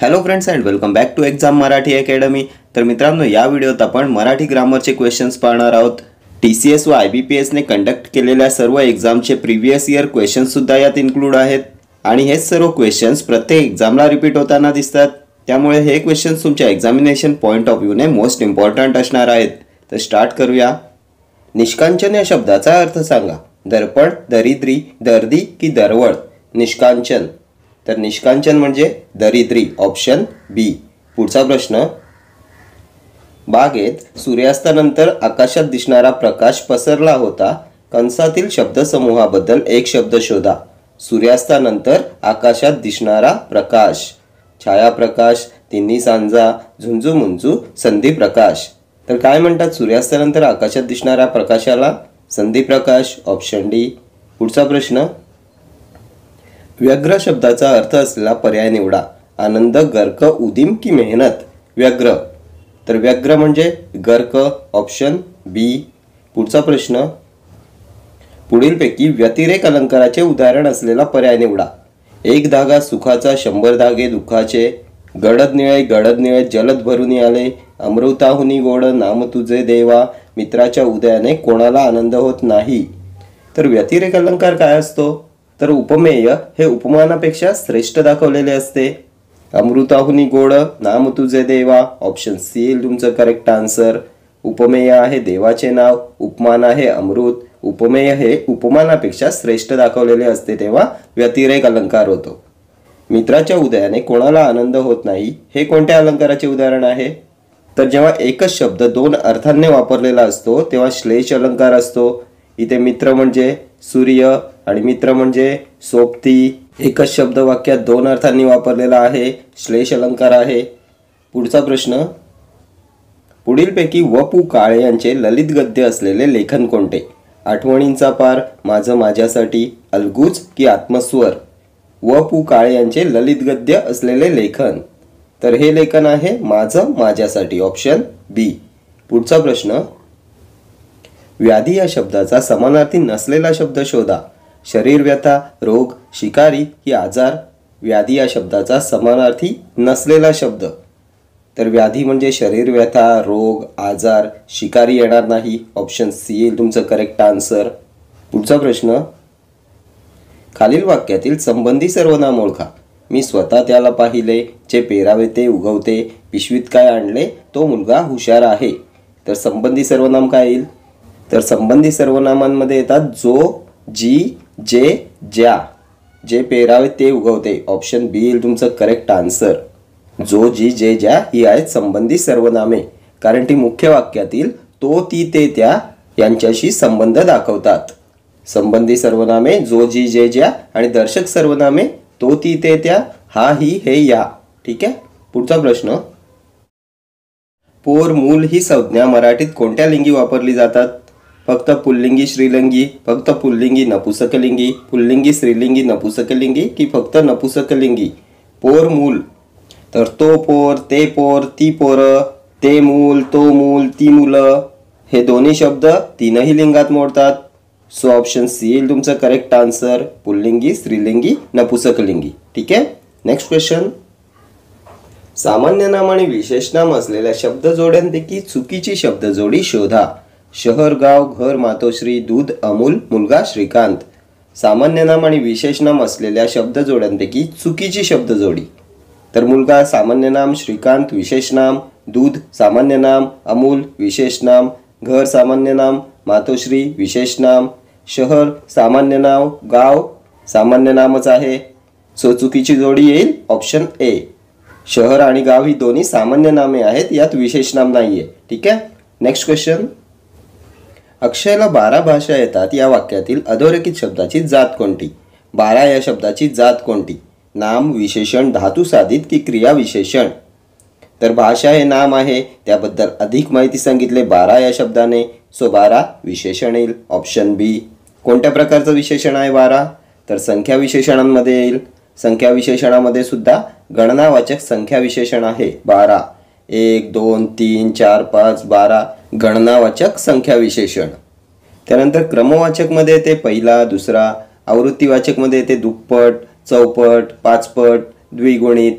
Hello friends and welcome back to exam Marathi academy. तर मित्रांनो, या व्हिडिओत आपण मराठी ग्रामरचे क्वेश्चन्स पाहणार आहोत। TCS व IBPS ने कंडक्ट केलेल्या सर्व एक्झामचे प्रीवियस इयर क्वेश्चन्स सुद्धा यात इन्क्लूड आहेत आणि हे सर्व क्वेश्चन्स प्रत्येक एक्झामला रिपीट होताना दिसतात। त्यामुळे हे क्वेश्चन्स तुमच्या एक्झामिनेशन पॉइंट ऑफ व्ह्यूने मोस्ट इम्पॉर्टंट असणार आहेत। तर स्टार्ट करूया। निष्कांचन या शब्दाचा अर्थ सांगा। दर्पण, दरिद्री, दर्दी की दरवळ। निष्कांचन, तर निष्कांचन म्हणजे दरिद्री, ऑप्शन बी। पुढचा प्रश्न, बागेत सूर्यास्तानंतर आकाशात दिसणारा प्रकाश पसरला होता। कंसातील शब्दसमूहाबद्दल एक शब्द शोधा। सूर्यास्तानंतर आकाशात दिसणारा प्रकाश, छायाप्रकाश, तिन्ही सांजा, झुंजूमुंजू, संधिप्रकाश। तर काय म्हणतात सूर्यास्तानंतर आकाशात दिसणाऱ्या प्रकाशाला? संधिप्रकाश, ऑप्शन डी। पुढचा प्रश्न, व्यग्र शब्दाचा अर्थ असलेला पर्याय निवडा। आनंद, गर्क, उदीम की मेहनत? व्यग्र, तर व्यग्र म्हणजे गर्क, ऑप्शन बी। पुढचा प्रश्न, पुढीलपैकी व्यतिरेक अलंकाराचे उदाहरण असलेला पर्याय निवडा। एक धागा सुखाचा, 100 धागे दुःखाचे। गडद निळे जलद भरून आले। अमृताहुनी गोड नाम तुझे देवा। मित्राच्या उदयाने कोणाला आनंद होत नाही? तर व्यतिरेक अलंकार काय असतो? तर उपमेय हे उपमानापेक्षा श्रेष्ठ दाखवलेले असते। अमृताहुनी गोड नाम तुझे देवा, ऑप्शन सी येईल तुमचं करेक्ट आन्सर। उपमेय आहे देवाचे नाव, उपमान आहे अमृत। उपमेय हे उपमानापेक्षा श्रेष्ठ दाखवलेले असते तेव्हा व्यतिरेक अलंकार होतो। मित्राच्या उदयाने कोणाला आनंद होत नाही हे कोणत्या अलंकाराचे उदाहरण आहे? तर जेव्हा एकच शब्द दोन अर्थांनी वापरलेला असतो तेव्हा श्लेष अलंकार असतो। इथे मित्र म्हणजे सूर्य आणि मित्र म्हणजे सोबती। एकच शब्द वाक्यात दोन अर्थांनी वापरलेला आहे, श्लेष अलंकार आहे। पुढचा प्रश्न, पुढीलपैकी व पु काळे यांचे ललित गद्य असलेले लेखन कोणते? आठवणींचा पार, माझं माझ्यासाठी, अलगूज की आत्मस्वर? व पु काळे यांचे ललित गद्य असलेले लेखन, तर हे लेखन आहे माझं माझ्यासाठी, ऑप्शन बी। पुढचा प्रश्न, व्याधी या शब्दाचा समानार्थी नसलेला शब्द शोधा। शरीर व्यथा, रोग, शिकारी की आजार? व्याधी या शब्दाचा समानार्थी नसलेला शब्द, तर व्याधी म्हणजे शरीर व्यथा, रोग, आजार, शिकारी येणार नाही, ऑप्शन सी येईल तुमचं करेक्ट आन्सर। पुढचा प्रश्न, खालील वाक्यातील संबंधी सर्वनाम ओळखा। मी स्वतः त्याला पाहिले, जे पेरावे ते उगवते, पिशवीत काय आणले, तो मुलगा हुशार आहे। तर संबंधी सर्वनाम काय येईल? तर संबंधी सर्वनामांमध्ये येतात जो, जी, जे, ज्या। जे पेरावे ते उगवते, ऑप्शन बी येईल तुमचं करेक्ट आन्सर। जो, जी, जे, ज्या ही आहेत संबंधी सर्वनामे, कारण ती मुख्य वाक्यातील तो, ती, ते, त्या यांच्याशी संबंध दाखवतात। संबंधी सर्वनामे जो, जी, जे, ज्या आणि दर्शक सर्वनामे तो, ती, ते, त्या, हा, ही, हे, या। ठीक आहे। पुढचा प्रश्न, पोर, मूल ही संज्ञा मराठीत कोणत्या लिंगी वापरली जातात? फक्त पुल्लिंगी स्त्रीलिंगी, फक्त पुल्लिंगी नपुसकलिंगी, पुल्लिंगी स्त्रीलिंगी नपुसकलिंगी की फक्त नपुसकलिंगी? पोर, मूल, तर तो पोर, ते पोर, ती पोरं, ते मूल, तो मूल, ती मुलं, हे दोन्ही शब्द तीनही लिंगात मोडतात। सो ऑप्शन सी येईल तुमचं करेक्ट आन्सर, पुल्लिंगी स्त्रीलिंगी नपुसकलिंगी। ठीक आहे। नेक्स्ट क्वेश्चन, सामान्य नाम आणि विशेष नाम असलेल्या शब्दजोड्यांपैकी चुकीची शब्दजोडी शोधा। शहर, गाव, घर, मातोश्री, दूध, अमूल, मुलगा, श्रीकांत। सामान्य नाम आणि विशेष नाम असलेल्या शब्दजोड्यांपैकी चुकीची शब्दजोडी, तर मुलगा सामान्य नाम, श्रीकांत विशेष नाम, दूध सामान्य नाम, अमूल विशेष नाम, घर सामान्य नाम, मातोश्री विशेष नाम, शहर सामान्य नाव, गाव सामान्य नामच आहे। सो चुकीची जोडी येईल ऑप्शन ए। शहर आणि गाव ही दोन्ही सामान्य नामे आहेत, यात विशेष नाम नाहीये। ठीक आहे। नेक्स्ट क्वेश्चन, अक्षयला 12 भाषा येतात या वाक्यातील अधोरेखित शब्दाची जात कोणती? 12 या शब्दाची जात कोणती? नाम, विशेषण, धातू साधित की क्रिया विशेषण? तर भाषा हे नाम आहे, त्याबद्दल अधिक माहिती सांगितले 12 या शब्दाने, सो 12 विशेषण येईल, ऑप्शन बी। कोणत्या प्रकारचं विशेषण आहे 12? तर संख्या विशेषणांमध्ये येईल। संख्या विशेषणामध्ये सुद्धा गणनावाचक संख्या विशेषण आहे 12। 1, 2, 3, 4, 5, 12 गणनावाचक संख्या विशेषण। त्यानंतर क्रमवाचक मध्ये येते पहिला, दुसरा, आवृत्तीवाचक मध्ये येते दुप्पट, चौपट, पाचपट, द्विगुणित।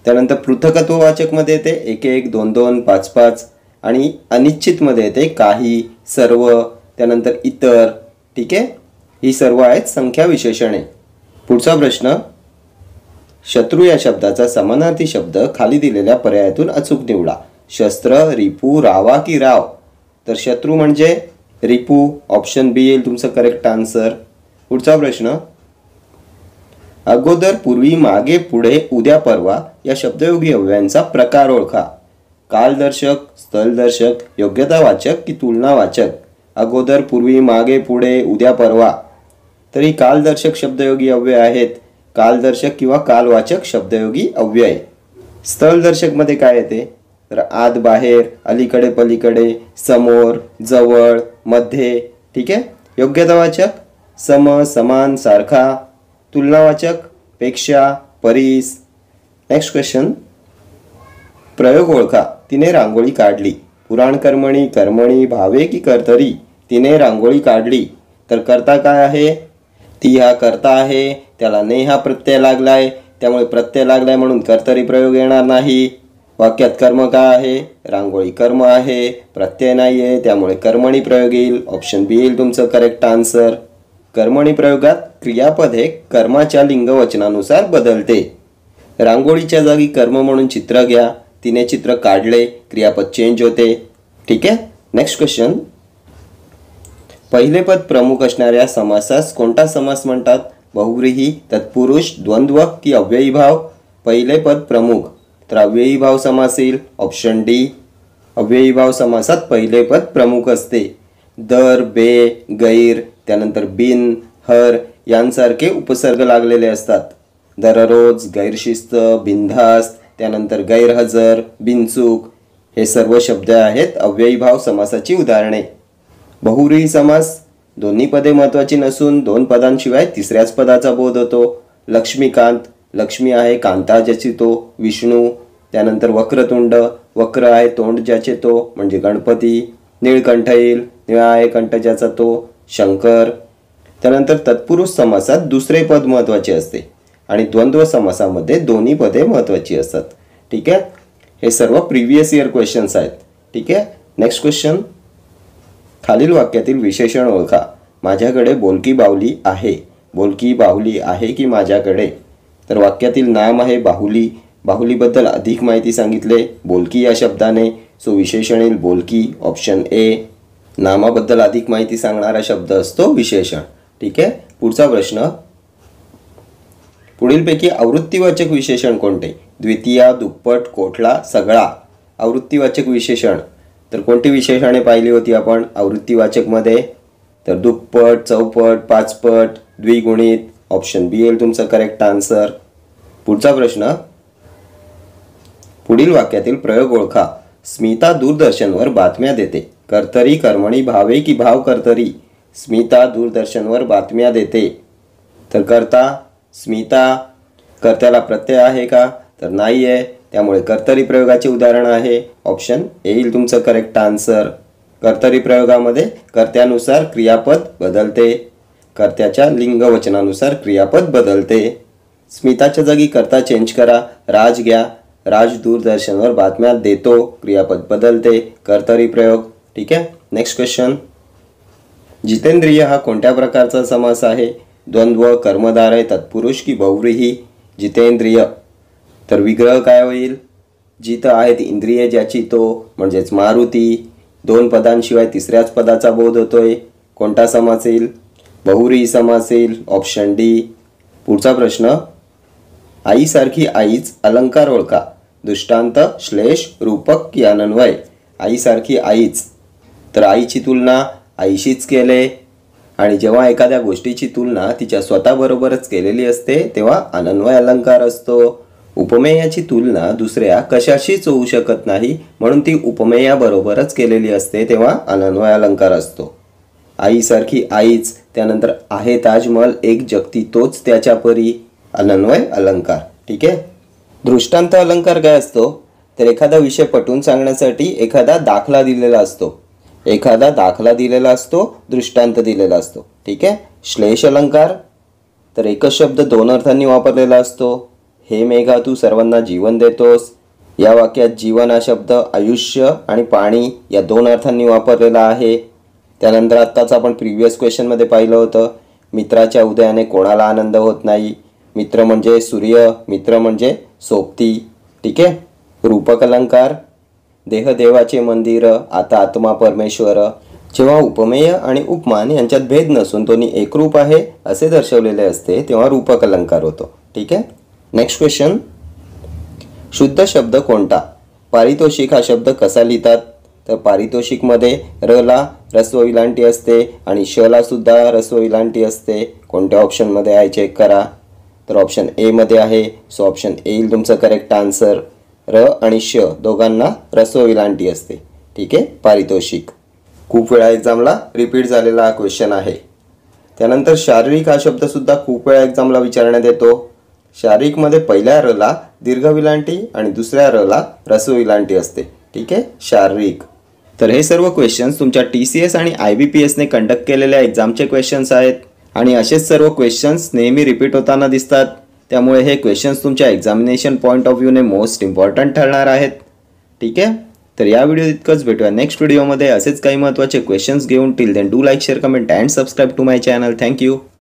त्यानंतर पृथकत्ववाचकमध्ये येते एक एक, दोन दोन, पाच पाच आणि अनिश्चितमध्ये येते काही, सर्व, त्यानंतर इतर. ठीक आहे, ही सर्व आहेत संख्या विशेषणे. पुढचा प्रश्न, शत्रू या शब्दाचा समानार्थी शब्द खाली दिलेल्या पर्यायातून अचूक निवडा. शस्त्र, रिपू, रावा की राव. तर शत्रू म्हणजे रिपू, ऑप्शन बी येईल तुमचं करेक्ट आन्सर. पुढचा प्रश्न, अगोदर, पूर्वी, मागे, पुढे, उद्या, परवा या शब्दयोगी अव्ययांचा प्रकार ओळखा. कालदर्शक, स्थलदर्शक, योग्यतावाचक की तुलनावाचक. अगोदर, पूर्वी, मागे, पुढे, उद्या, परवा. तर ही कालदर्शक शब्दयोगी अव्यय आहेत. कालदर्शक किंवा कालवाचक शब्दयोगी अव्यय. स्थलदर्शकमध्ये काय येते, तर आत, बाहेर, अलीकडे, पलीकडे, समोर, जवळ, मध्ये. ठीक आहे. योग्यतावाचक सम, समान, सारखा. तुलनावाचक पेक्षा, परीस. नेक्स्ट क्वेश्चन, प्रयोग ओळखा. तिने रांगोळी काढली. पुराण कर्मणी, कर्मणी, भावे की कर्तरी. तिने रांगोळी काढली. तर कर्ता काय आहे, ती हा कर्ता आहे. त्याला ने हा प्रत्यय लागलाय, त्यामुळे प्रत्यय लागलाय म्हणून कर्तरी प्रयोग येणार नाही. वाक्यात कर्म काय आहे, रांगोळी कर्म आहे. प्रत्यय नाही आहे, त्यामुळे कर्मणी प्रयोग येईल. ऑप्शन बी येईल तुमचं करेक्ट आन्सर. कर्मणी प्रयोगात क्रियापद हे कर्माच्या लिंगवचनानुसार बदलते. रांगोळीच्या जागी कर्म म्हणून चित्र घ्या. तिने चित्र काढले, क्रियापद चेंज होते. ठीक आहे. नेक्स्ट क्वेश्चन, पहिले पद प्रमुख असणाऱ्या समासास कोणता समास म्हणतात. बहुव्रीही, तत्पुरुष, द्वंद्व की अव्ययी भाव. पहिले पद प्रमुख, तर अव्ययी भाव समास येईल. Option D. अव्ययी भाव समासात पहिले पद प्रमुख असते. दर, बे, गैर, त्यानंतर बिन, हर यांसारखे उपसर्ग लागलेले असतात. दररोज, गैरशिस्त, बिनधास्त, त्यानंतर गैरहजर, बिनचूक हे सर्व शब्द आहेत अव्ययी भाव समासाची उदाहरणे. बहुव्रीही समास, दोन्ही पदे महत्त्वाची नसून दोन पदांशिवाय तिसऱ्याच पदाचा बोध होतो. लक्ष्मीकांत, लक्ष्मी आहे कांता ज्याची तो विष्णू. त्यानंतर वक्रतुंड, वक्र आहे तोंड ज्याचे तो म्हणजे गणपती. नीळकंठ येईल, निळा आहे कंठ ज्याचा तो शंकर. त्यानंतर तत्पुरुष समासात दुसरे पद महत्त्वाचे असते आणि द्वंद्व समासामध्ये दोन्ही पदे महत्त्वाची असतात. ठीक आहे. हे सर्व प्रिव्हियस इयर क्वेश्चन्स आहेत. ठीक आहे. नेक्स्ट क्वेश्चन, खालील वाक्यातील विशेषण ओळखा. माझ्याकडे बोलकी बाहुली आहे. बोलकी बाहुली आहे की माझ्याकडे. तर वाक्यातील नाम आहे बाहुली. बाहुलीबद्दल अधिक माहिती सांगितले बोलकी या शब्दाने, सो विशेषण येईल बोलकी. Option A. नामाबद्दल अधिक माहिती सांगणारा शब्द असतो विशेषण. ठीक आहे. पुढचा प्रश्न, पुढीलपैकी आवृत्तीवाचक विशेषण कोणते. द्वितीया, दुप्पट, कोठला, सगळा. आवृत्तीवाचक विशेषण, तर कोणती विशेषणे पाहिली होती आपण आवृत्तीवाचकमध्ये, तर दुप्पट, चौपट, पाचपट, द्विगुणित. ऑप्शन बी येईल तुमचं करेक्ट आन्सर. पुढचा प्रश्न, पुढील वाक्यातील प्रयोग ओळखा. स्मिता दूरदर्शनवर बातम्या देते. कर्तरी, कर्मणी, भावे की भाव कर्तरी. स्मिता दूरदर्शनवर बातम्या देते. तर कर्ता स्मिता. कर्त्याला प्रत्यय आहे का, तर नाही आहे, त्यामुळे कर्तरी प्रयोगाचे उदाहरण आहे. ऑप्शन येईल तुमचं करेक्ट आन्सर. कर्तरी प्रयोगामध्ये कर्त्यानुसार क्रियापद बदलते. कर्त्याच्या लिंगवचनानुसार क्रियापद बदलते. स्मिताच्या जागी कर्ता चेंज करा. राज घ्या. राज दूरदर्शनवर बातम्या देतो, क्रियापद बदलते. कर्तरी प्रयोग. ठीक आहे. नेक्स्ट क्वेश्चन, जितेंद्रिय हा कोणत्या प्रकारचा समास आहे. द्वंद्व, कर्मधार आहे, तत्पुरुष की बहुव्रीही. जितेंद्रिय, तर विग्रह काय होईल. जित आहेत इंद्रिय ज्याची तो म्हणजेच मारुती. दोन पदांशिवाय तिसऱ्याच पदाचा बोध होतोय. कोणता समास येईल, बहुव्रीही समास येईल. Option D. पुढचा प्रश्न, आईसारखी आईच अलंकार ओळखा. दृष्टांत, श्लेष, रूपक की अनन्वय. आईसारखी आईच, तर आईची तुलना आईशीच केले आणि जेव्हा एखाद्या गोष्टीची तुलना तिच्या स्वतःबरोबरच केलेली असते तेव्हा अनन्वय अलंकार असतो. उपमेयाची तुलना दुसऱ्या कशाशीच होऊ शकत नाही म्हणून ती उपमेयाबरोबरच केलेली असते तेव्हा अनन्वय अलंकार असतो. आईसारखी आईच, त्यानंतर आहे ताजमहल एक जगती तोच त्याच्या परी. अनन्वय अलंकार. ठीक आहे. दृष्टांत अलंकार काय असतो, तर एखादा विषय पटवून सांगण्यासाठी एखादा दाखला दिलेला असतो. एखादा दाखला दिलेला असतो, दृष्टांत दिलेला असतो. ठीक आहे. श्लेष अलंकार, तर एकच शब्द दोन अर्थांनी वापरलेला असतो. हे मेघा तू सर्वांना जीवन देतोस. या वाक्यात जीवन हा शब्द आयुष्य आणि पाणी या 2 अर्थांनी वापरलेला आहे. त्यानंतर आत्ताच आपण प्रिव्हियस क्वेश्चनमध्ये पाहिलं होतं, मित्राच्या उदयाने कोणाला आनंद होत नाही. मित्र म्हणजे सूर्य, मित्र म्हणजे सोबती. ठीक आहे. रूपक अलंकार, देह देवाचे मंदिर, आता आत्मा परमेश्वर. जेव्हा उपमेय आणि उपमान यांच्यात भेद नसून दोन्ही एकरूप आहे असे दर्शवलेले असते तेव्हा रूपक अलंकार होतो. ठीक आहे. नेक्स्ट क्वेश्चन, शुद्ध शब्द कोणता? पारितोषिक हा शब्द कसा लिहितात? तर पारितोषिकमध्ये र ला ह्रस्व विलांटी असते आणि श ला सुद्धा ह्रस्व विलांटी असते. कोणत्या ऑप्शनमध्ये आहे चेक करा. तर ऑप्शन ए मध्ये आहे. सो ऑप्शन ए येईल तुमचं करेक्ट आन्सर. र आणि श दोघांना ह्रस्व विलांटी असते. ठीक आहे. पारितोषिक खूप वेळा एक्झामला रिपीट झालेला हा क्वेश्चन आहे. त्यानंतर शारीरिक हा शब्द सुद्धा खूप वेळा एक्झामला विचारण्यात येतो. शारीरिकमध्ये पहिल्या र ला दीर्घ विलांटी आणि दुसऱ्या र ला ह्रस्व विलांटी असते. ठीक आहे. शारीरिक. तर हे सर्व क्वेश्चन्स तुमच्या TCS आणि IBPSने कंडक्ट केलेल्या एक्झामचे क्वेश्चन्स आहेत आणि असेच सर्व क्वेश्चन्स नेहमी रिपीट होताना दिसतात. त्यामुळे हे क्वेश्चन्स तुमच्या एक्झामिनेशन पॉईंट ऑफ व्ह्यूने मोस्ट इम्पॉर्टंट ठरणार आहेत. ठीक आहे. तर या व्हिडिओ इतकंच. भेटूया नेक्स्ट व्हिडिओमध्ये असेच काही महत्त्वाचे क्वेश्चन्स घेऊन. Till then do like, share, comment and subscribe to my channel. Thank you.